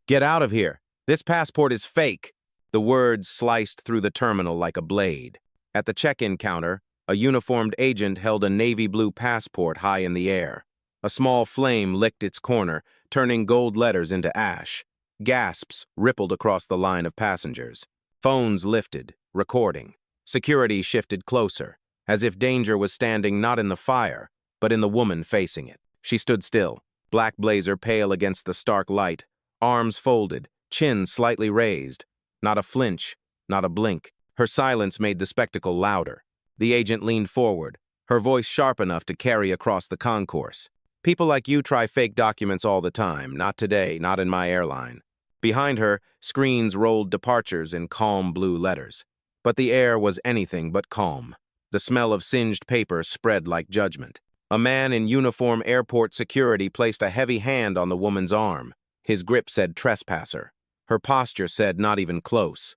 Get out of here. This passport is fake. The words sliced through the terminal like a blade. At the check-in counter, a uniformed agent held a navy blue passport high in the air. A small flame licked its corner, turning gold letters into ash. Gasps rippled across the line of passengers. Phones lifted, recording. Security shifted closer, as if danger was standing not in the fire, but in the woman facing it. She stood still, black blazer pale against the stark light, arms folded, chin slightly raised. Not a flinch, not a blink. Her silence made the spectacle louder. The agent leaned forward, her voice sharp enough to carry across the concourse. People like you try fake documents all the time. Not today, not in my airline. Behind her, screens rolled departures in calm blue letters. But the air was anything but calm. The smell of singed paper spread like judgment. A man in uniform airport security placed a heavy hand on the woman's arm. His grip said trespasser. Her posture said not even close.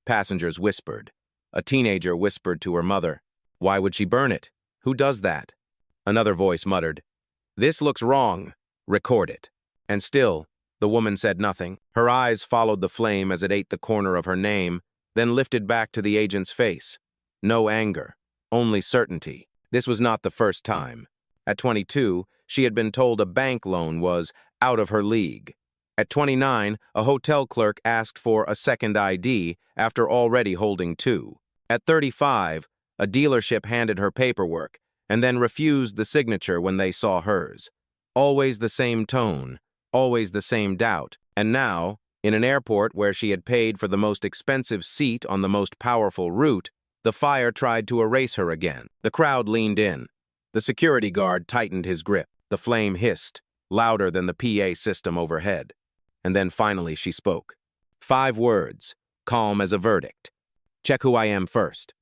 Passengers whispered. A teenager whispered to her mother, "Why would she burn it? Who does that?" Another voice muttered, "This looks wrong. Record it." And still, the woman said nothing. Her eyes followed the flame as it ate the corner of her name, then lifted back to the agent's face. No anger, only certainty. This was not the first time. At 22, she had been told a bank loan was out of her league. At 29, a hotel clerk asked for a second ID after already holding two. At 35, a dealership handed her paperwork and then refused the signature when they saw hers. Always the same tone, always the same doubt. And now, in an airport where she had paid for the most expensive seat on the most powerful route, the fire tried to erase her again. The crowd leaned in. The security guard tightened his grip. The flame hissed, louder than the PA system overhead. And then finally she spoke. 5 words, calm as a verdict. "Check who I am first."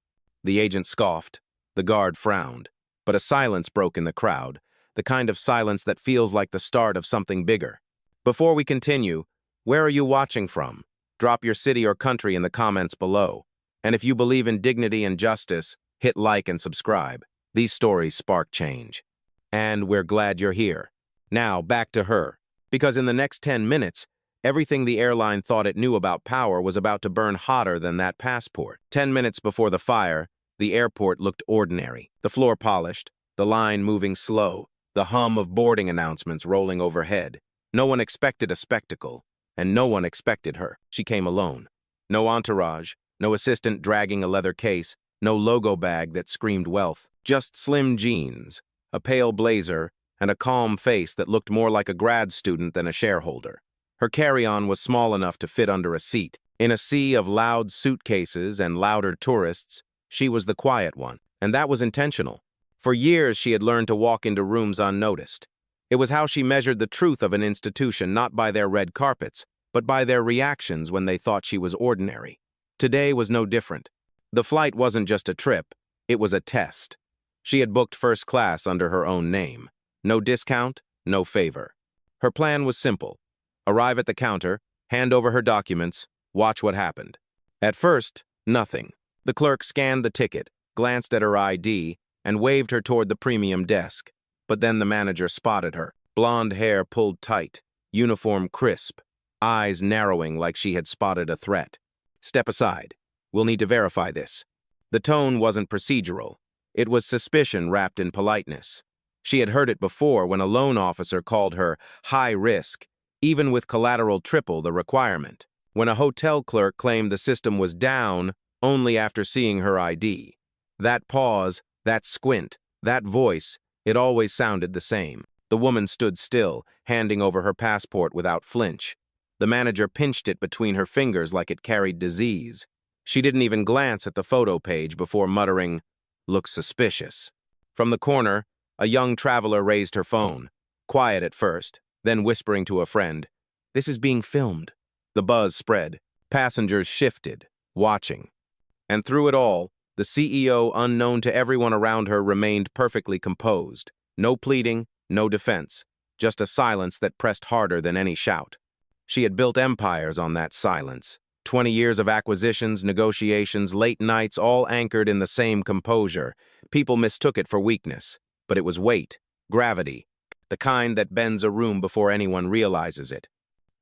The agent scoffed. The guard frowned. But a silence broke in the crowd, the kind of silence that feels like the start of something bigger. Before we continue, where are you watching from? Drop your city or country in the comments below. And if you believe in dignity and justice, hit like and subscribe. These stories spark change. And we're glad you're here. Now, back to her. Because in the next 10 minutes, everything the airline thought it knew about power was about to burn hotter than that passport. 10 minutes before the fire, the airport looked ordinary. The floor polished, the line moving slow, the hum of boarding announcements rolling overhead. No one expected a spectacle, and no one expected her. She came alone. No entourage, no assistant dragging a leather case, no logo bag that screamed wealth. Just slim jeans, a pale blazer, and a calm face that looked more like a grad student than a shareholder. Her carry-on was small enough to fit under a seat. In a sea of loud suitcases and louder tourists, she was the quiet one, and that was intentional. For years, she had learned to walk into rooms unnoticed. It was how she measured the truth of an institution not by their red carpets, but by their reactions when they thought she was ordinary. Today was no different. The flight wasn't just a trip, it was a test. She had booked first class under her own name. No discount, no favor. Her plan was simple. Arrive at the counter, hand over her documents, watch what happened. At first, nothing. The clerk scanned the ticket, glanced at her ID, and waved her toward the premium desk. But then the manager spotted her. Blonde hair pulled tight, uniform crisp, eyes narrowing like she had spotted a threat. "Step aside. We'll need to verify this." The tone wasn't procedural. It was suspicion wrapped in politeness. She had heard it before when a loan officer called her high risk, even with collateral triple the requirement. When a hotel clerk claimed the system was down only after seeing her ID. That pause, that squint, that voice, it always sounded the same. The woman stood still, handing over her passport without flinch. The manager pinched it between her fingers like it carried disease. She didn't even glance at the photo page before muttering, "Looks suspicious." From the corner, a young traveler raised her phone, quiet at first, then whispering to a friend, "This is being filmed." The buzz spread. Passengers shifted, watching. And through it all, the CEO, unknown to everyone around her, remained perfectly composed. No pleading, no defense, just a silence that pressed harder than any shout. She had built empires on that silence. 20 years of acquisitions, negotiations, late nights, all anchored in the same composure. People mistook it for weakness, but it was weight, gravity, the kind that bends a room before anyone realizes it.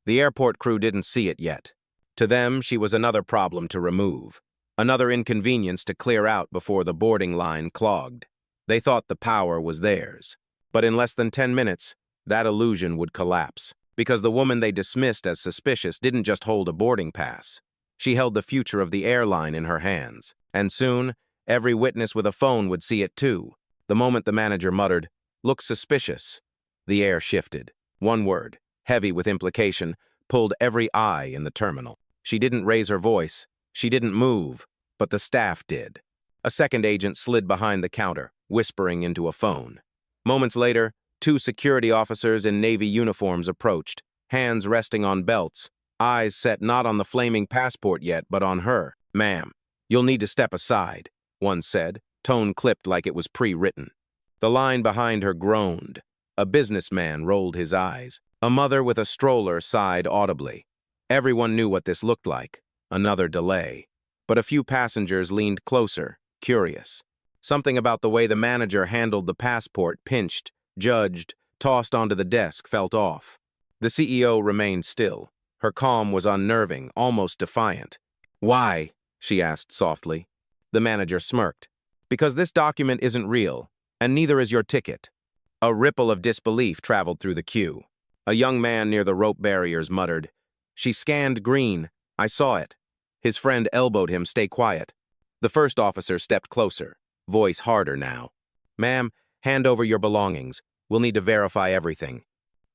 The airport crew didn't see it yet. To them, she was another problem to remove, another inconvenience to clear out before the boarding line clogged. They thought the power was theirs. But in less than 10 minutes, that illusion would collapse, because the woman they dismissed as suspicious didn't just hold a boarding pass. She held the future of the airline in her hands, and soon, every witness with a phone would see it too. The moment the manager muttered, "Looks suspicious," the air shifted. One word, heavy with implication, pulled every eye in the terminal. She didn't raise her voice. She didn't move, but the staff did. A second agent slid behind the counter, whispering into a phone. Moments later, 2 security officers in Navy uniforms approached, hands resting on belts, eyes set not on the flaming passport yet, but on her. "Ma'am, you'll need to step aside," one said, tone clipped like it was pre-written. The line behind her groaned. A businessman rolled his eyes. A mother with a stroller sighed audibly. Everyone knew what this looked like, another delay. But a few passengers leaned closer, curious. Something about the way the manager handled the passport, pinched, judged, tossed onto the desk, felt off. The CEO remained still. Her calm was unnerving, almost defiant. "Why?" she asked softly. The manager smirked. "Because this document isn't real, and neither is your ticket." A ripple of disbelief traveled through the queue. A young man near the rope barriers muttered, "She scanned green. I saw it." His friend elbowed him, "Stay quiet." The first officer stepped closer, voice harder now. "Ma'am, hand over your belongings. We'll need to verify everything."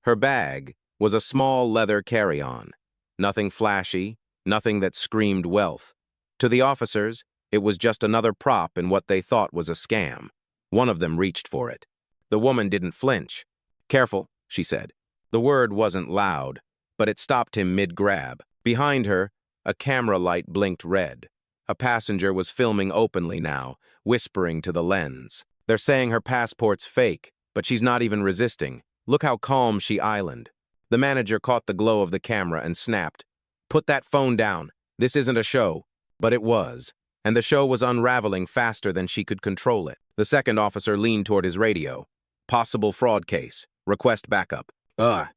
Her bag was a small leather carry-on. Nothing flashy, nothing that screamed wealth. To the officers, it was just another prop in what they thought was a scam. One of them reached for it. The woman didn't flinch. "Careful," she said. The word wasn't loud, but it stopped him mid-grab. Behind her, a camera light blinked red. A passenger was filming openly now, whispering to the lens. "They're saying her passport's fake, but she's not even resisting. Look how calm she islanded." The manager caught the glow of the camera and snapped, "Put that phone down. This isn't a show." But it was, and the show was unraveling faster than she could control it. The second officer leaned toward his radio. "Possible fraud case. Request backup." "Ugh."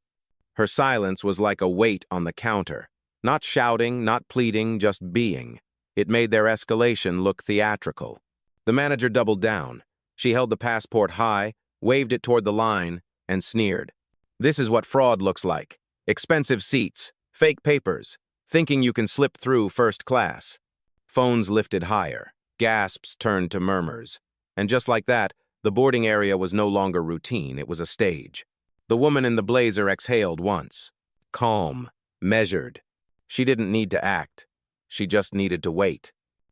Her silence was like a weight on the counter. Not shouting, not pleading, just being. It made their escalation look theatrical. The manager doubled down. She held the passport high, waved it toward the line, and sneered. "This is what fraud looks like. Expensive seats, fake papers, thinking you can slip through first class." Phones lifted higher. Gasps turned to murmurs. And just like that, the boarding area was no longer routine, it was a stage. The woman in the blazer exhaled once. Calm, measured. She didn't need to act. She just needed to wait.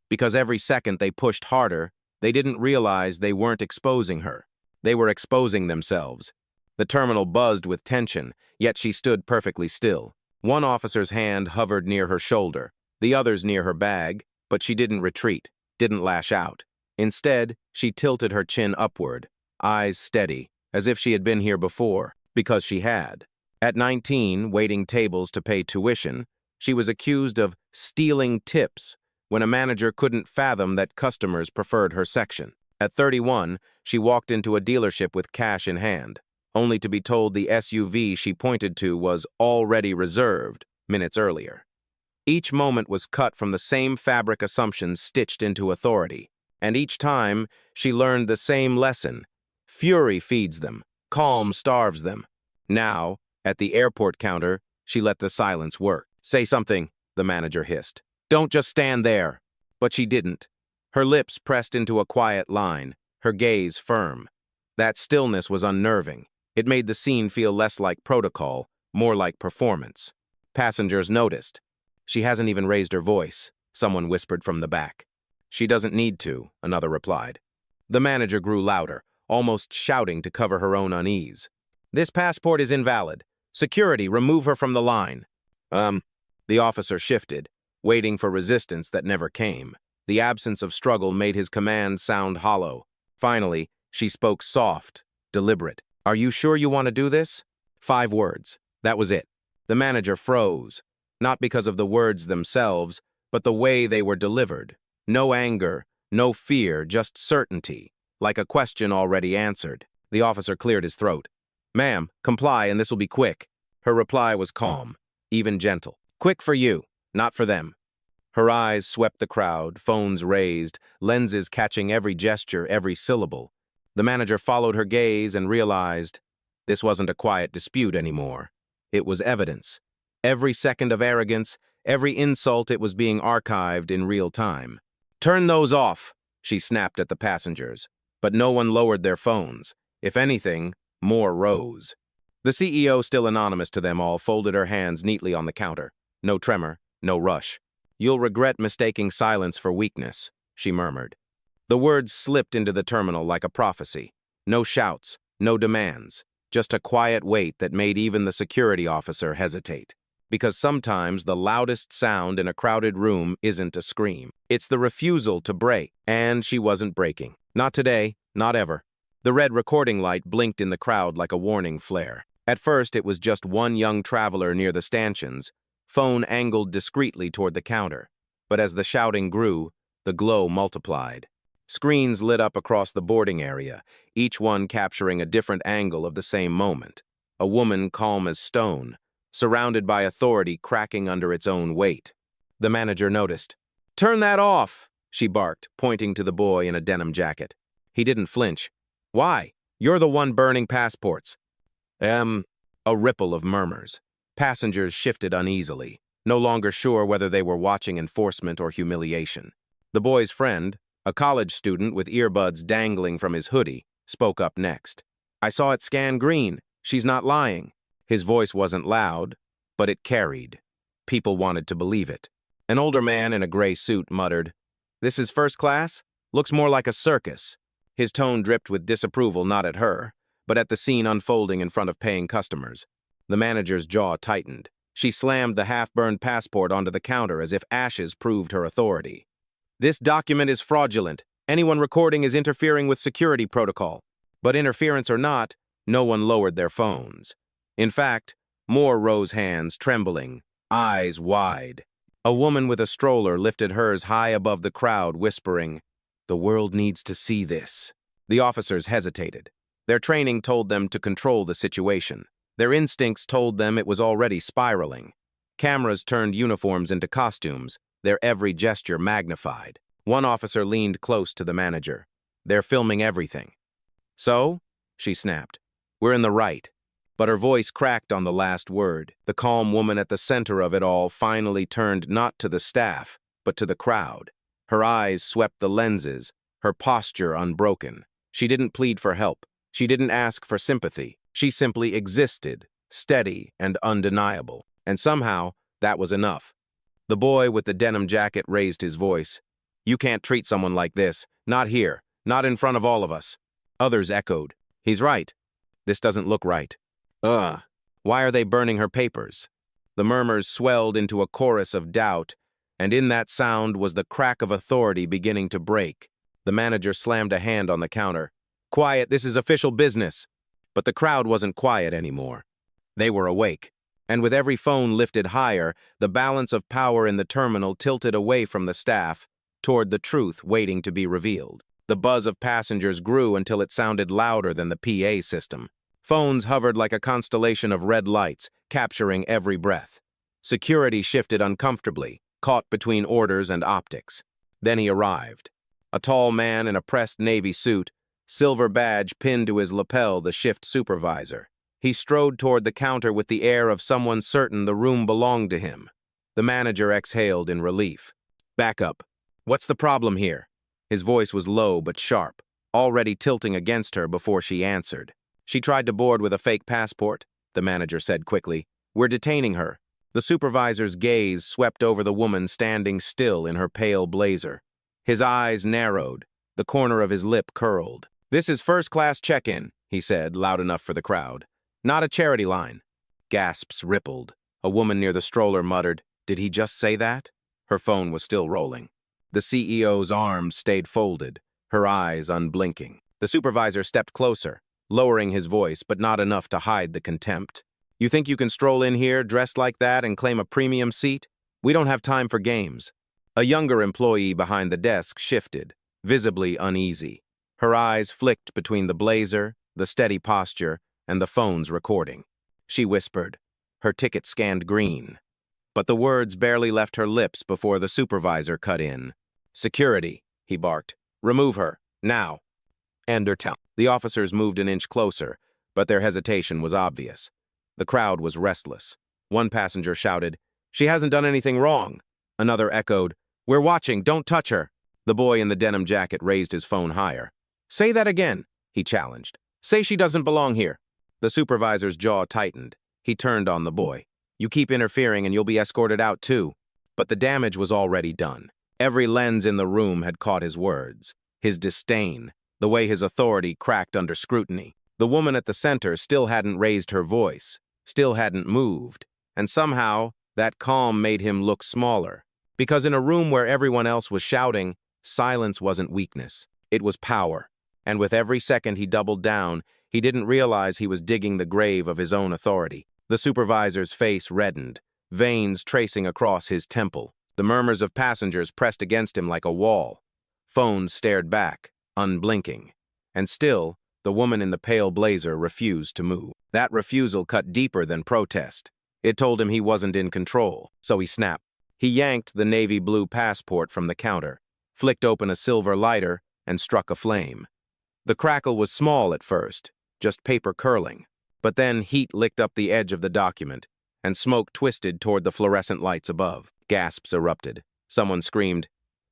Because every second they pushed harder, they didn't realize they weren't exposing her. They were exposing themselves. The terminal buzzed with tension, yet she stood perfectly still. One officer's hand hovered near her shoulder, the other's near her bag, but she didn't retreat, didn't lash out. Instead, she tilted her chin upward, eyes steady, as if she had been here before, because she had. At 19, waiting tables to pay tuition, she was accused of stealing tips when a manager couldn't fathom that customers preferred her section. At 31, she walked into a dealership with cash in hand, only to be told the SUV she pointed to was already reserved minutes earlier. Each moment was cut from the same fabric assumptions stitched into authority, and each time she learned the same lesson. Fury feeds them, calm starves them. Now, at the airport counter, she let the silence work. "Say something," the manager hissed. "Don't just stand there." But she didn't. Her lips pressed into a quiet line, her gaze firm. That stillness was unnerving. It made the scene feel less like protocol, more like performance. Passengers noticed. "She hasn't even raised her voice," someone whispered from the back. "She doesn't need to," another replied. The manager grew louder, almost shouting to cover her own unease. "This passport is invalid. Security, remove her from the line." The officer shifted, waiting for resistance that never came. The absence of struggle made his command sound hollow. Finally, she spoke soft, deliberate. "Are you sure you want to do this?" 5 words. That was it. The manager froze, not because of the words themselves, but the way they were delivered. No anger, no fear, just certainty, like a question already answered. The officer cleared his throat. "Ma'am, comply and this will be quick." Her reply was calm. even gentle. Quick for you, not for them. Her eyes swept the crowd, phones raised, lenses catching every gesture, every syllable. The manager followed her gaze and realized this wasn't a quiet dispute anymore. It was evidence. Every second of arrogance, every insult, it was being archived in real time. "Turn those off," she snapped at the passengers. But no one lowered their phones. If anything, more rose. The CEO, still anonymous to them all, folded her hands neatly on the counter. No tremor, no rush. "You'll regret mistaking silence for weakness," she murmured. The words slipped into the terminal like a prophecy. No shouts, no demands, just a quiet wait that made even the security officer hesitate. Because sometimes the loudest sound in a crowded room isn't a scream. It's the refusal to break, and she wasn't breaking. Not today, not ever. The red recording light blinked in the crowd like a warning flare. At first, it was just one young traveler near the stanchions, phone angled discreetly toward the counter. But as the shouting grew, the glow multiplied. Screens lit up across the boarding area, each one capturing a different angle of the same moment. A woman calm as stone, surrounded by authority cracking under its own weight. The manager noticed. "Turn that off," she barked, pointing to the boy in a denim jacket. He didn't flinch. "Why? You're the one burning passports." A ripple of murmurs. Passengers shifted uneasily, no longer sure whether they were watching enforcement or humiliation. The boy's friend, a college student with earbuds dangling from his hoodie, spoke up next. "I saw it scan green. She's not lying." His voice wasn't loud, but it carried. People wanted to believe it. An older man in a gray suit muttered, "This is first class? Looks more like a circus." His tone dripped with disapproval, not at her, but at the scene unfolding in front of paying customers. The manager's jaw tightened. She slammed the half-burned passport onto the counter as if ashes proved her authority. "This document is fraudulent. Anyone recording is interfering with security protocol." But interference or not, no one lowered their phones. In fact, more rose hands, trembling, eyes wide. A woman with a stroller lifted hers high above the crowd, whispering, "The world needs to see this." The officers hesitated. Their training told them to control the situation. Their instincts told them it was already spiraling. Cameras turned uniforms into costumes, their every gesture magnified. One officer leaned close to the manager. "They're filming everything." "So?" she snapped. "We're in the right." But her voice cracked on the last word. The calm woman at the center of it all finally turned not to the staff, but to the crowd. Her eyes swept the lenses, her posture unbroken. She didn't plead for help. She didn't ask for sympathy. She simply existed, steady and undeniable. And somehow, that was enough. The boy with the denim jacket raised his voice. "You can't treat someone like this. Not here. Not in front of all of us." Others echoed. "He's right. This doesn't look right." "Ugh. Why are they burning her papers?" The murmurs swelled into a chorus of doubt, and in that sound was the crack of authority beginning to break. The manager slammed a hand on the counter. "Quiet, this is official business." But the crowd wasn't quiet anymore. They were awake. And with every phone lifted higher, the balance of power in the terminal tilted away from the staff, toward the truth waiting to be revealed. The buzz of passengers grew until it sounded louder than the PA system. Phones hovered like a constellation of red lights, capturing every breath. Security shifted uncomfortably, caught between orders and optics. Then he arrived. A tall man in a pressed navy suit, silver badge pinned to his lapel, the shift supervisor. He strode toward the counter with the air of someone certain the room belonged to him. The manager exhaled in relief. "Back up. What's the problem here?" His voice was low but sharp, already tilting against her before she answered. "She tried to board with a fake passport," the manager said quickly. "We're detaining her." The supervisor's gaze swept over the woman standing still in her pale blazer. His eyes narrowed, the corner of his lip curled. "This is first-class check-in," he said, loud enough for the crowd. "Not a charity line." Gasps rippled. A woman near the stroller muttered, "Did he just say that?" Her phone was still rolling. The CEO's arms stayed folded, her eyes unblinking. The supervisor stepped closer, lowering his voice, but not enough to hide the contempt. "You think you can stroll in here dressed like that and claim a premium seat? We don't have time for games." A younger employee behind the desk shifted, visibly uneasy. Her eyes flicked between the blazer, the steady posture, and the phone's recording. She whispered, Her ticket scanned green. But the words barely left her lips before the supervisor cut in. "Security," he barked. "Remove her, now." The officers moved an inch closer, but their hesitation was obvious. The crowd was restless. One passenger shouted, "She hasn't done anything wrong." Another echoed, "We're watching, don't touch her." The boy in the denim jacket raised his phone higher. "Say that again," he challenged. "Say she doesn't belong here." The supervisor's jaw tightened. He turned on the boy. "You keep interfering and you'll be escorted out too." But the damage was already done. Every lens in the room had caught his words, his disdain, the way his authority cracked under scrutiny. The woman at the center still hadn't raised her voice, still hadn't moved, and somehow that calm made him look smaller. Because in a room where everyone else was shouting, silence wasn't weakness, it was power. And with every second he doubled down, he didn't realize he was digging the grave of his own authority. The supervisor's face reddened, veins tracing across his temple. The murmurs of passengers pressed against him like a wall. Phones stared back, unblinking. And still, the woman in the pale blazer refused to move. That refusal cut deeper than protest. It told him he wasn't in control, so he snapped. He yanked the navy blue passport from the counter, flicked open a silver lighter, and struck a flame. The crackle was small at first, just paper curling. But then heat licked up the edge of the document, and smoke twisted toward the fluorescent lights above. Gasps erupted. Someone screamed,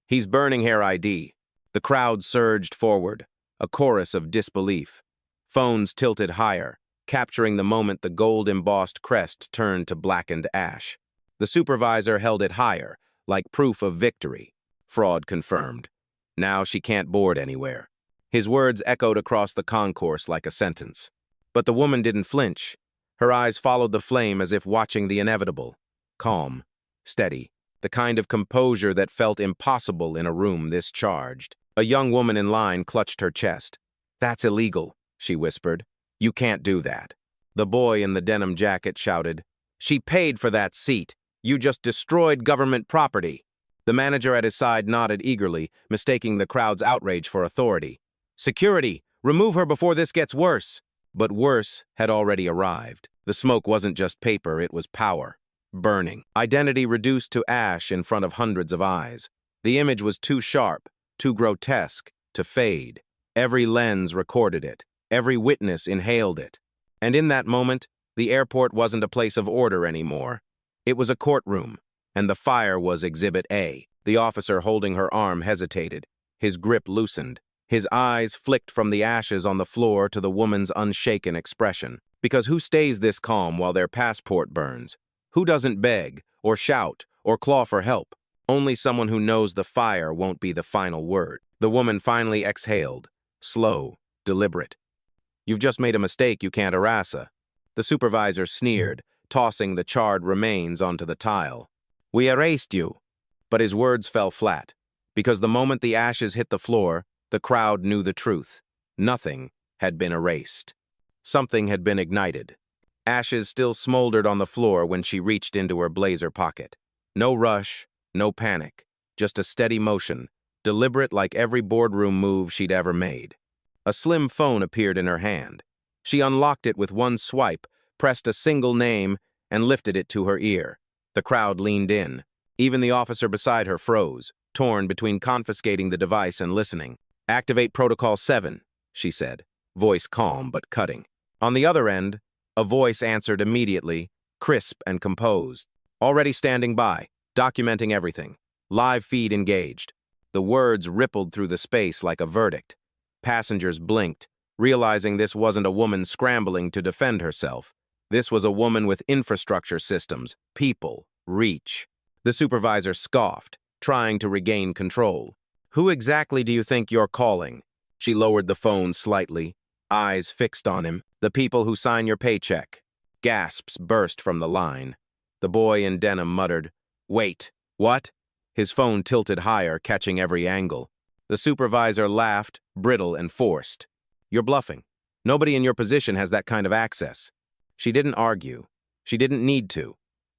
"He's burning her ID." The crowd surged forward, a chorus of disbelief. Phones tilted higher, capturing the moment the gold-embossed crest turned to blackened ash. The supervisor held it higher, like proof of victory. Fraud confirmed. Now she can't board anywhere. His words echoed across the concourse like a sentence. But the woman didn't flinch. Her eyes followed the flame as if watching the inevitable. Calm, steady, the kind of composure that felt impossible in a room this charged. A young woman in line clutched her chest. "That's illegal," she whispered. "You can't do that." The boy in the denim jacket shouted, "She paid for that seat. You just destroyed government property." The manager at his side nodded eagerly, mistaking the crowd's outrage for authority. "Security, remove her before this gets worse." But worse had already arrived. The smoke wasn't just paper, it was power. Burning. Identity reduced to ash in front of hundreds of eyes. The image was too sharp, too grotesque, to fade. Every lens recorded it. Every witness inhaled it. And in that moment, the airport wasn't a place of order anymore. It was a courtroom, and the fire was Exhibit A. The officer holding her arm hesitated. His grip loosened. His eyes flicked from the ashes on the floor to the woman's unshaken expression. Because who stays this calm while their passport burns? Who doesn't beg, or shout, or claw for help? Only someone who knows the fire won't be the final word. The woman finally exhaled, slow, deliberate. "You've just made a mistake you can't erase." The supervisor sneered, tossing the charred remains onto the tile. "We erased you." But his words fell flat, because the moment the ashes hit the floor, the crowd knew the truth. Nothing had been erased. Something had been ignited. Ashes still smoldered on the floor when she reached into her blazer pocket. No rush, no panic, just a steady motion, deliberate like every boardroom move she'd ever made. A slim phone appeared in her hand. She unlocked it with one swipe, pressed a single name, and lifted it to her ear. The crowd leaned in. Even the officer beside her froze, torn between confiscating the device and listening. "Activate Protocol 7, she said, voice calm but cutting. On the other end, a voice answered immediately, crisp and composed. "Already standing by, documenting everything. Live feed engaged." The words rippled through the space like a verdict. Passengers blinked, realizing this wasn't a woman scrambling to defend herself. This was a woman with infrastructure systems, people, reach. The supervisor scoffed, trying to regain control. "Who exactly do you think you're calling?" She lowered the phone slightly, eyes fixed on him. "The people who sign your paycheck." Gasps burst from the line. The boy in denim muttered, "Wait, what?" His phone tilted higher, catching every angle. The supervisor laughed, brittle and forced. "You're bluffing. Nobody in your position has that kind of access." She didn't argue. She didn't need to.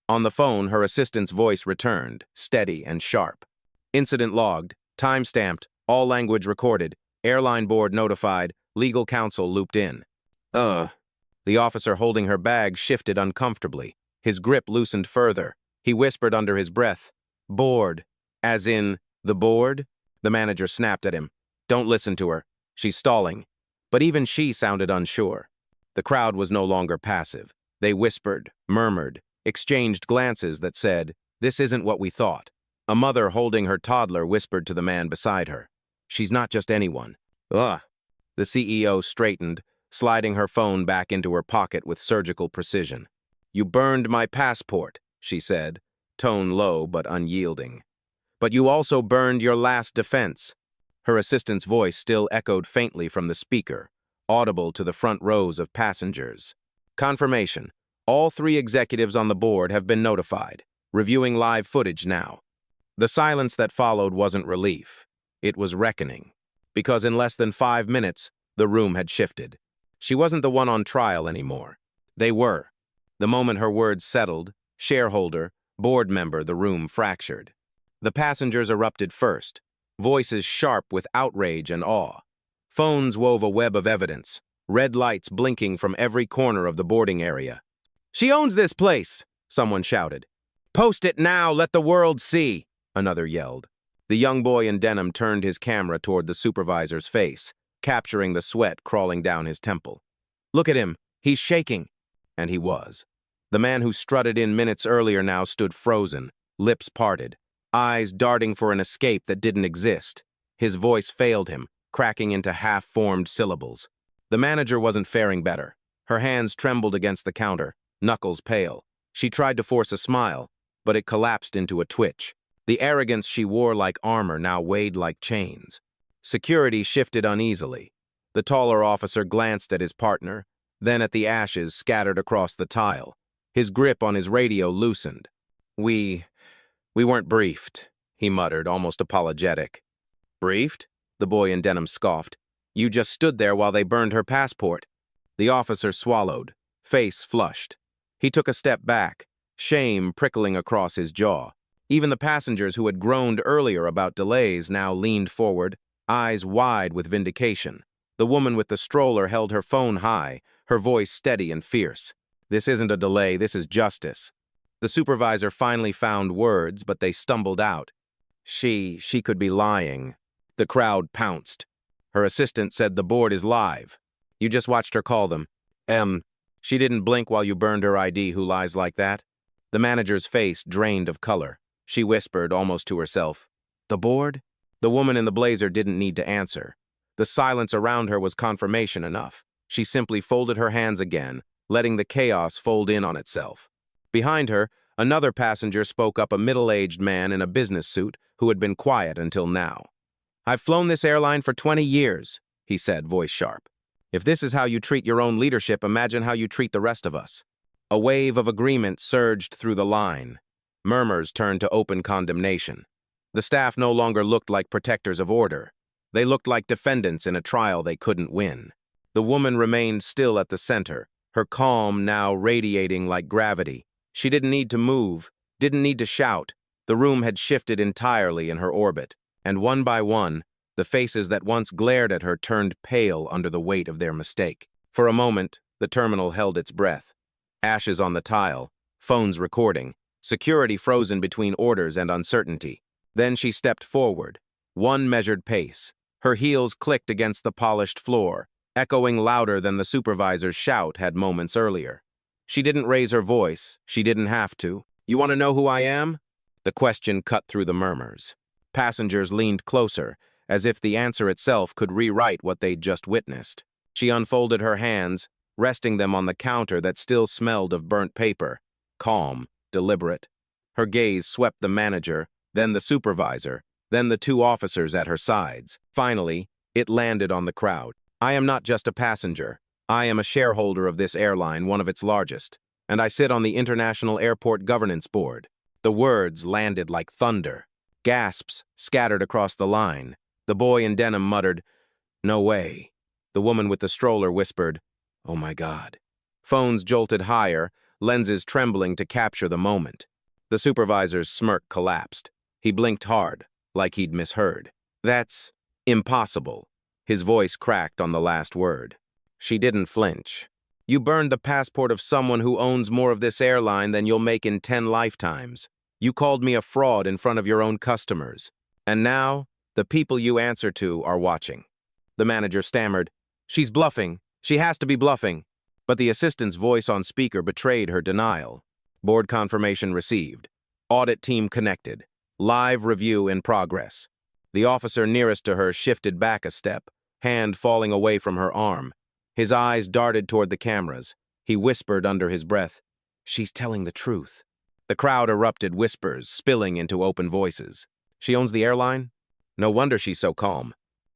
On the phone, her assistant's voice returned, steady and sharp. "Incident logged. Time-stamped, all language recorded, airline board notified, legal counsel looped in." The officer holding her bag shifted uncomfortably. His grip loosened further. He whispered under his breath, "Board." As in, the board? The manager snapped at him. "Don't listen to her. She's stalling." But even she sounded unsure. The crowd was no longer passive. They whispered, murmured, exchanged glances that said, "This isn't what we thought." A mother holding her toddler whispered to the man beside her, "She's not just anyone." Ugh. The CEO straightened, sliding her phone back into her pocket with surgical precision. "You burned my passport," she said, tone low but unyielding. "But you also burned your last defense." Her assistant's voice still echoed faintly from the speaker, audible to the front rows of passengers. "Confirmation. All 3 executives on the board have been notified. Reviewing live footage now." The silence that followed wasn't relief. It was reckoning. Because in less than 5 minutes, the room had shifted. She wasn't the one on trial anymore. They were. The moment her words settled, shareholder, board member, the room fractured. The passengers erupted first, voices sharp with outrage and awe. Phones wove a web of evidence, red lights blinking from every corner of the boarding area. "She owns this place," someone shouted. "Post it now, let the world see," another yelled. The young boy in denim turned his camera toward the supervisor's face, capturing the sweat crawling down his temple. "Look at him, he's shaking." And he was. The man who strutted in minutes earlier now stood frozen, lips parted, eyes darting for an escape that didn't exist. His voice failed him, cracking into half-formed syllables. The manager wasn't faring better. Her hands trembled against the counter, knuckles pale. She tried to force a smile, but it collapsed into a twitch. The arrogance she wore like armor now weighed like chains. Security shifted uneasily. The taller officer glanced at his partner, then at the ashes scattered across the tile. His grip on his radio loosened. We weren't briefed," he muttered, almost apologetic. "Briefed?" The boy in denim scoffed. "You just stood there while they burned her passport." The officer swallowed, face flushed. He took a step back, shame prickling across his jaw. Even the passengers who had groaned earlier about delays now leaned forward, eyes wide with vindication. The woman with the stroller held her phone high, her voice steady and fierce. "This isn't a delay, this is justice." The supervisor finally found words, but they stumbled out. She could be lying." The crowd pounced. Her assistant said, "The board is live. You just watched her call them." She didn't blink while you burned her ID, who lies like that?" The manager's face drained of color. She whispered, almost to herself, "The board?" The woman in the blazer didn't need to answer. The silence around her was confirmation enough. She simply folded her hands again, letting the chaos fold in on itself. Behind her, another passenger spoke up, a middle-aged man in a business suit who had been quiet until now. "I've flown this airline for 20 years, he said, voice sharp. "If this is how you treat your own leadership, imagine how you treat the rest of us." A wave of agreement surged through the line. Murmurs turned to open condemnation. The staff no longer looked like protectors of order. They looked like defendants in a trial they couldn't win. The woman remained still at the center, her calm now radiating like gravity. She didn't need to move, didn't need to shout. The room had shifted entirely in her orbit, and one by one, the faces that once glared at her turned pale under the weight of their mistake. For a moment, the terminal held its breath. Ashes on the tile, phones recording, security frozen between orders and uncertainty. Then she stepped forward, one measured pace. Her heels clicked against the polished floor, echoing louder than the supervisor's shout had moments earlier. She didn't raise her voice. She didn't have to. "You want to know who I am?" The question cut through the murmurs. Passengers leaned closer, as if the answer itself could rewrite what they'd just witnessed. She unfolded her hands, resting them on the counter that still smelled of burnt paper. Calm, deliberate. Her gaze swept the manager, then the supervisor, then the 2 officers at her sides. Finally, it landed on the crowd. "I am not just a passenger. I am a shareholder of this airline, one of its largest, and I sit on the International Airport Governance Board." The words landed like thunder. Gasps scattered across the line. The boy in denim muttered, "No way." The woman with the stroller whispered, "Oh my God." Phones jolted higher, lenses trembling to capture the moment. The supervisor's smirk collapsed. He blinked hard, like he'd misheard. "That's impossible." His voice cracked on the last word. She didn't flinch. You burned the passport of someone who owns more of this airline than you'll make in 10 lifetimes. You called me a fraud in front of your own customers. And now, the people you answer to are watching." The manager stammered, "She's bluffing. She has to be bluffing." But the assistant's voice on speaker betrayed her denial. Board confirmation received. Audit team connected. Live review in progress. The officer nearest to her shifted back a step, hand falling away from her arm. His eyes darted toward the cameras. He whispered under his breath, "She's telling the truth." The crowd erupted whispers, spilling into open voices. "She owns the airline? No wonder she's so calm.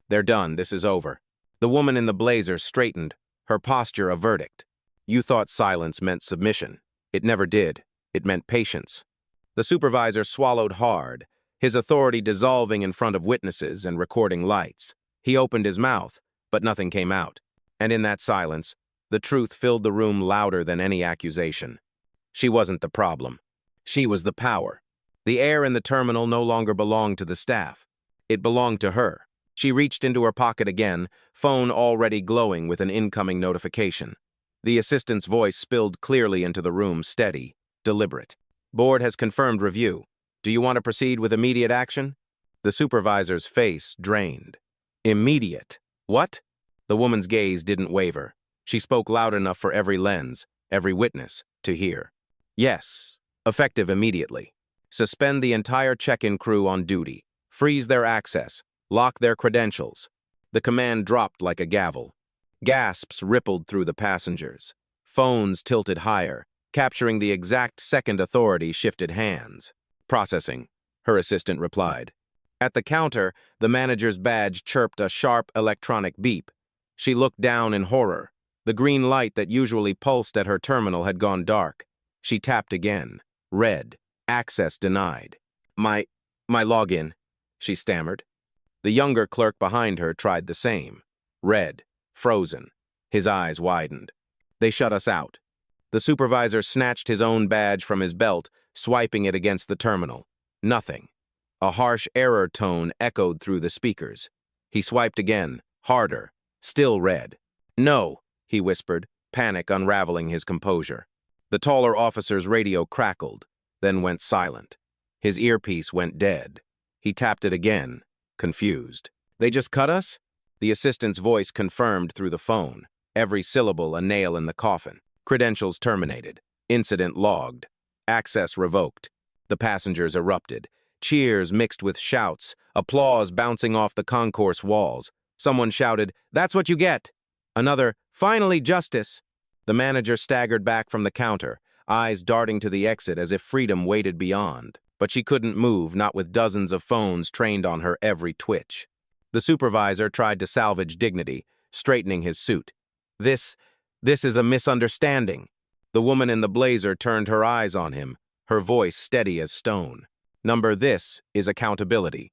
They're done. This is over." The woman in the blazer straightened, her posture a verdict. "You thought silence meant submission. It never did. It meant patience." The supervisor swallowed hard, his authority dissolving in front of witnesses and recording lights. He opened his mouth, but nothing came out. And in that silence, the truth filled the room louder than any accusation. She wasn't the problem. She was the power. The air in the terminal no longer belonged to the staff. It belonged to her. She reached into her pocket again, phone already glowing with an incoming notification. The assistant's voice spilled clearly into the room, steady, deliberate. "Board has confirmed review. Do you want to proceed with immediate action?" The supervisor's face drained. "Immediate? What?" The woman's gaze didn't waver. She spoke loud enough for every lens, every witness, to hear. "Yes, effective immediately. Suspend the entire check-in crew on duty. Freeze their access. Lock their credentials." The command dropped like a gavel. Gasps rippled through the passengers. Phones tilted higher, capturing the exact second authority shifted hands. "Processing," her assistant replied. At the counter, the manager's badge chirped a sharp electronic beep. She looked down in horror. The green light that usually pulsed at her terminal had gone dark. She tapped again. Red. Access denied. My login," she stammered. The younger clerk behind her tried the same. Red. Frozen. His eyes widened. "They shut us out." The supervisor snatched his own badge from his belt, swiping it against the terminal. Nothing. A harsh error tone echoed through the speakers. He swiped again, harder, still red. "No," he whispered, panic unraveling his composure. The taller officer's radio crackled, then went silent. His earpiece went dead. He tapped it again, confused. "They just cut us?" The assistant's voice confirmed through the phone, every syllable a nail in the coffin. "Credentials terminated. Incident logged. Access revoked." The passengers erupted. Cheers mixed with shouts, applause bouncing off the concourse walls. Someone shouted, "That's what you get!" Another, "Finally, justice!" The manager staggered back from the counter, eyes darting to the exit as if freedom waited beyond. But she couldn't move, not with dozens of phones trained on her every twitch. The supervisor tried to salvage dignity, straightening his suit. This is a misunderstanding." The woman in the blazer turned her eyes on him, her voice steady as stone. This is accountability."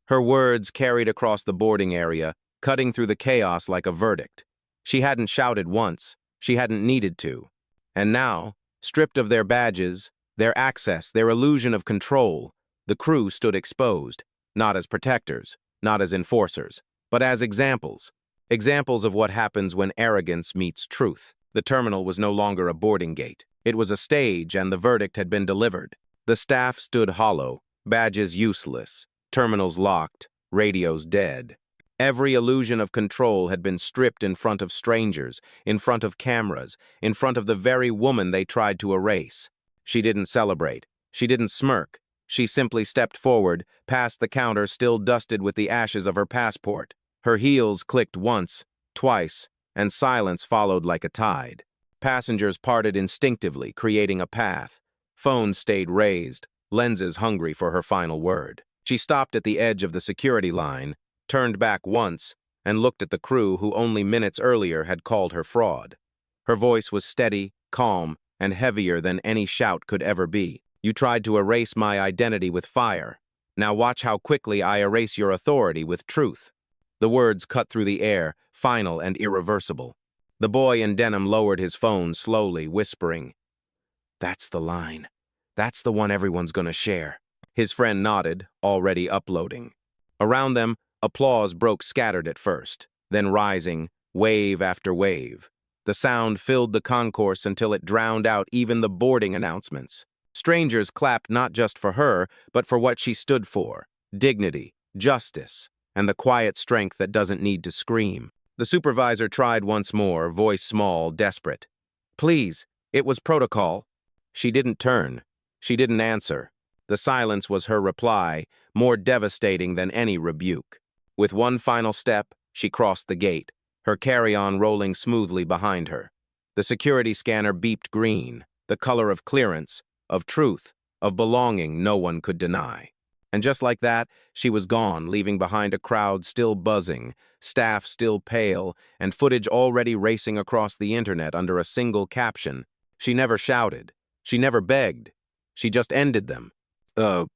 Her words carried across the boarding area, cutting through the chaos like a verdict. She hadn't shouted once. She hadn't needed to. And now, stripped of their badges, their access, their illusion of control, the crew stood exposed, not as protectors, not as enforcers, but as examples. Examples of what happens when arrogance meets truth. The terminal was no longer a boarding gate. It was a stage, and the verdict had been delivered. The staff stood hollow, badges useless, terminals locked, radios dead. Every illusion of control had been stripped in front of strangers, in front of cameras, in front of the very woman they tried to erase. She didn't celebrate. She didn't smirk. She simply stepped forward, past the counter still dusted with the ashes of her passport. Her heels clicked once, twice, and silence followed like a tide. Passengers parted instinctively, creating a path. Phones stayed raised, lenses hungry for her final word. She stopped at the edge of the security line, turned back once, and looked at the crew who only minutes earlier had called her fraud. Her voice was steady, calm, and heavier than any shout could ever be. "You tried to erase my identity with fire. Now watch how quickly I erase your authority with truth." The words cut through the air, final and irreversible. The boy in denim lowered his phone slowly, whispering, "That's the line. That's the one everyone's gonna share." His friend nodded, already uploading. Around them, applause broke scattered at first, then rising, wave after wave. The sound filled the concourse until it drowned out even the boarding announcements. Strangers clapped not just for her, but for what she stood for: dignity, justice, and the quiet strength that doesn't need to scream. The supervisor tried once more, voice small, desperate. "Please, it was protocol." She didn't turn. She didn't answer. The silence was her reply, more devastating than any rebuke. With one final step, she crossed the gate, her carry-on rolling smoothly behind her. The security scanner beeped green, the color of clearance, of truth, of belonging no one could deny. And just like that, she was gone, leaving behind a crowd still buzzing, staff still pale, and footage already racing across the internet under a single caption. She never shouted. She never begged. She just ended them. The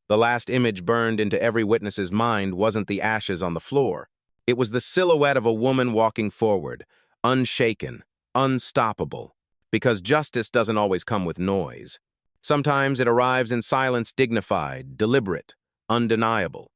last image burned into every witness's mind wasn't the ashes on the floor. It was the silhouette of a woman walking forward, unshaken, unstoppable. Because justice doesn't always come with noise. Sometimes it arrives in silence, dignified, deliberate, undeniable.